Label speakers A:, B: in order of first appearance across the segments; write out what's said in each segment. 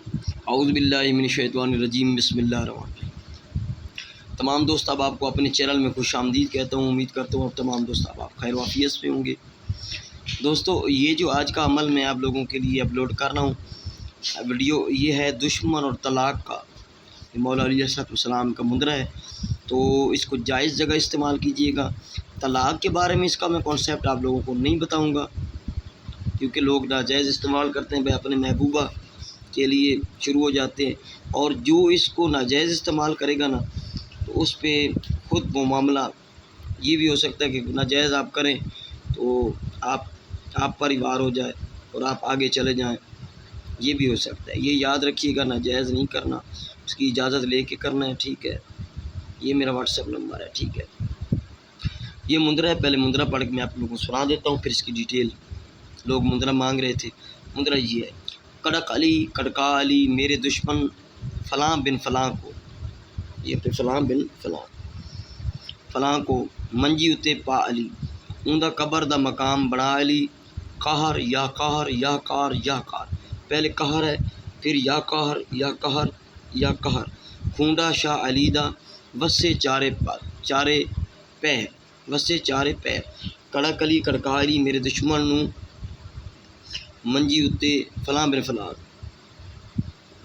A: اعوذ باللہ من الشیطان الرجیم، بسم اللہ الرحمن الرحیم۔ تمام دوست اب آپ کو اپنے چینل میں خوش آمدید کہتا ہوں۔ امید کرتا ہوں اب تمام دوست اب آپ خیر و عافیت سے ہوں گے۔ دوستو، یہ جو آج کا عمل میں آپ لوگوں کے لیے اپلوڈ کر رہا ہوں ویڈیو، یہ ہے دشمن اور طلاق کا۔ مولا علیہ السلام کا مندرہ ہے، تو اس کو جائز جگہ استعمال کیجیے گا۔ طلاق کے بارے میں اس کا میں کانسیپٹ آپ لوگوں کو نہیں بتاؤں گا، کیونکہ لوگ ناجائز استعمال کرتے ہیں اپنے محبوبہ کے لیے شروع ہو جاتے ہیں، اور جو اس کو ناجائز استعمال کرے گا نا، تو اس پہ خود وہ معاملہ یہ بھی ہو سکتا ہے کہ ناجائز آپ کریں تو آپ پر ہی وار ہو جائے اور آپ آگے چلے جائیں، یہ بھی ہو سکتا ہے۔ یہ یاد رکھیے گا، ناجائز نہیں کرنا، اس کی اجازت لے کے کرنا ہے، ٹھیک ہے۔ یہ میرا واٹس ایپ نمبر ہے، ٹھیک ہے۔ یہ مندرہ ہے، پہلے مندرہ پڑھ کے میں آپ لوگوں کو سنا دیتا ہوں، پھر اس کی ڈیٹیل۔ لوگ مندرہ مانگ رہے تھے۔ مندرہ یہ ہے: کڑک علی کڑکا علی میرے دشمن فلاں بن فلاں کو، یہ پہ فلاں بن فلاں کو منجی اتے پا علی اوندا قبر دا مقام بنا علی قہر یا قہر یا کار یا کار، پہلے قہر ہے، پھر یا قہر یا قہر یا قہر، کھونڈا شاہ علی دا وسے چارے پیر وسے چارے پیر، کڑک علی کڑکا علی میرے دشمن نو منجی اتے فلاں بن فلاں،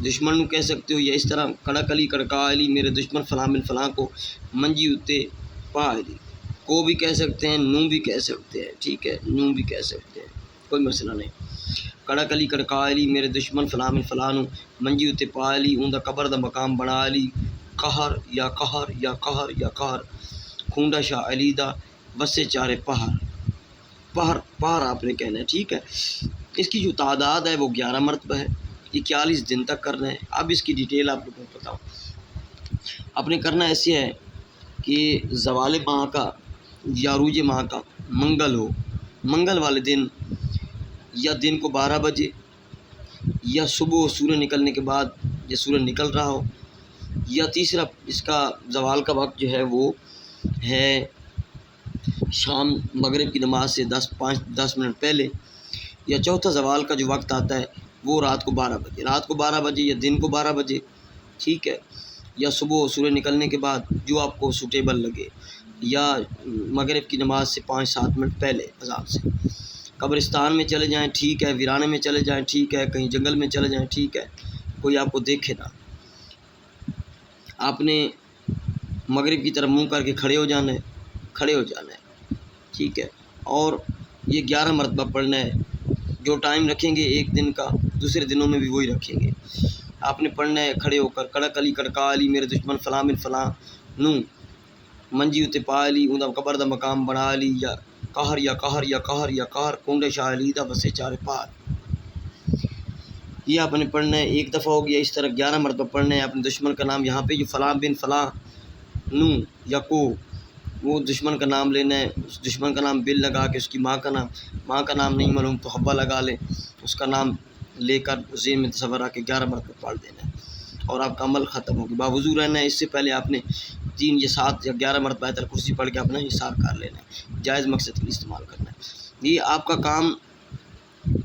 A: دشمن نو کہہ سکتے ہو، یا اس طرح کڑک علی کڑکا علی میرے دشمن فلاں بن فلاں کو منجی اتے پا علی، کو بھی کہہ سکتے ہیں، نو بھی کہہ سکتے ہیں، ٹھیک ہے، نو بھی کہہ سکتے ہیں، کوئی مسئلہ نہیں۔ کڑک علی کڑکا علی میرے دشمن فلاں بن فلاں نو منجی اتے پا علی اوندا قبر دا مقام بنا علی قہر یا قہر یا قہر یا قہر، کھونڈا شاہ علی دا وسے چارے پہر آپ نے کہنا ہے، ٹھیک ہے۔ اس کی جو تعداد ہے وہ 11 مرتبہ ہے، 41 دن تک کرنا ہے۔ اب اس کی ڈیٹیل آپ لوگوں کو بتاؤں۔ آپ نے کرنا ایسے ہے کہ زوال ماہ کا یا عروج ماہ کا منگل ہو، منگل والے دن یا دن کو 12 بجے یا صبح سورج نکلنے کے بعد، یا سورج نکل رہا ہو، یا تیسرا اس کا زوال کا وقت جو ہے وہ ہے شام مغرب کی نماز سے 10 منٹ پہلے، یا چوتھا زوال کا جو وقت آتا ہے وہ رات کو 12 بجے یا دن کو 12 بجے، ٹھیک ہے، یا صبح سورج نکلنے کے بعد، جو آپ کو سوٹیبل لگے، یا مغرب کی نماز سے 5-7 منٹ پہلے اذان سے۔ قبرستان میں چلے جائیں، ٹھیک ہے، ویرانے میں چلے جائیں، ٹھیک ہے، کہیں جنگل میں چلے جائیں، ٹھیک ہے، کوئی آپ کو دیکھے نہ۔ آپ نے مغرب کی طرف منہ کر کے کھڑے ہو جانا ہے، ٹھیک ہے، اور یہ 11 مرتبہ پڑھنا ہے۔ جو ٹائم رکھیں گے ایک دن کا، دوسرے دنوں میں بھی وہی رکھیں گے۔ آپ نے پڑھنا ہے کھڑے ہو کر: کڑک علی کڑکا علی میرے دشمن فلاں بن فلاں نو منجی اتے پا علی اوندا قبر دا مقام بنا علی یا قہر یا قہر یا قہر یا قہر، کونڈے شاہ علی دا وسے چارے پار۔ یہ آپ نے پڑھنا ہے، ایک دفعہ ہو گیا۔ اس طرح 11 مرتبہ پڑھنا ہے اپنے دشمن کا نام۔ یہاں پہ جو فلاں بن فلاں نو یا کو، وہ دشمن کا نام لینا ہے، اس دشمن کا نام بل لگا کے، اس کی ماں کا نام نہیں معلوم تو حوا لگا لیں، اس کا نام لے کر ذہن میں تصور آ کے 11 مرتبہ پڑھ دینا ہے، اور آپ کا عمل ختم ہوگا۔ باوضو رہنا ہے، اس سے پہلے آپ نے 3 یا 7 یا 11 مرتبہ آیت الکرسی پڑھ کے اپنا حصار کر لینا ہے، جائز مقصد کے لیے استعمال کرنا ہے۔ یہ آپ کا کام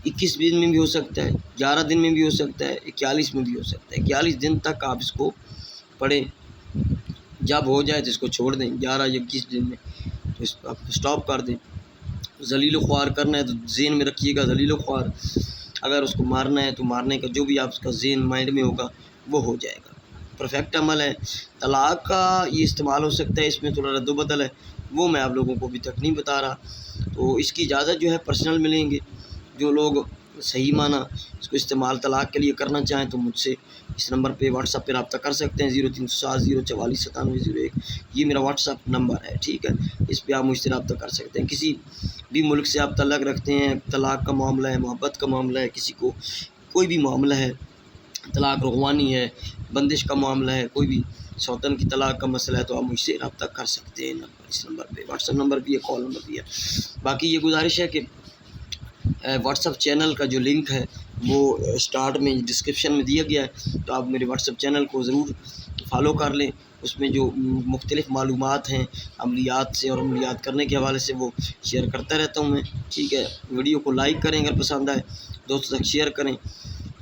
A: 21 دن میں بھی ہو سکتا ہے، 11 دن میں بھی ہو سکتا ہے، 41 میں بھی ہو سکتا ہے۔ 41 دن تک آپ اس کو پڑھیں، جب ہو جائے تو اس کو چھوڑ دیں۔ 11 یا 21 دن میں تو اس کو سٹاپ کر دیں۔ ذلیل و خوار کرنا ہے تو ذہن میں رکھیے گا ذلیل و خوار، اگر اس کو مارنا ہے تو مارنے کا جو بھی آپ کا ذہن مائنڈ میں ہوگا وہ ہو جائے گا۔ پرفیکٹ عمل ہے۔ طلاق کا یہ استعمال ہو سکتا ہے، اس میں تھوڑا رد و بدل ہے، وہ میں آپ لوگوں کو ابھی تک نہیں بتا رہا، تو اس کی اجازت جو ہے پرسنل ملیں گے۔ جو لوگ صحیح معنی اس کو استعمال طلاق کے لیے کرنا چاہیں تو مجھ سے اس نمبر پہ واٹس ایپ پہ رابطہ کر سکتے ہیں، 0307 044 9701، یہ میرا واٹس ایپ نمبر ہے، ٹھیک ہے۔ اس پہ آپ مجھ سے رابطہ کر سکتے ہیں۔ کسی بھی ملک سے آپ تعلق رکھتے ہیں، طلاق کا معاملہ ہے، محبت کا معاملہ ہے، کسی کو کوئی بھی معاملہ ہے، طلاق رغوانی ہے، بندش کا معاملہ ہے، کوئی بھی سوتن کی طلاق کا مسئلہ ہے، تو آپ مجھ سے رابطہ کر سکتے ہیں اس نمبر پہ، واٹس ایپ نمبر بھی ہے، کال نمبر بھی ہے۔ باقی یہ گزارش ہے کہ واٹس ایپ چینل کا جو لنک ہے وہ اسٹارٹ میں ڈسکرپشن میں دیا گیا ہے، تو آپ میرے واٹس ایپ چینل کو ضرور فالو کر لیں۔ اس میں جو مختلف معلومات ہیں عملیات سے اور عملیات کرنے کے حوالے سے وہ شیئر کرتا رہتا ہوں میں، ٹھیک ہے۔ ویڈیو کو لائک کریں اگر پسند آئے، دوستوں تک شیئر کریں،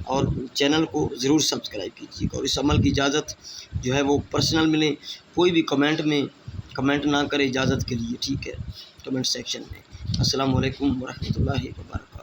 A: اور چینل کو ضرور سبسکرائب کیجیے گا، اور اس عمل کی اجازت جو ہے وہ پرسنل ملیں، کوئی بھی کمنٹ نہ کرے اجازت کے لیے، ٹھیک ہے، کمنٹ سیکشن میں۔ السلام علیکم ورحمۃ اللہ وبرکاتہ۔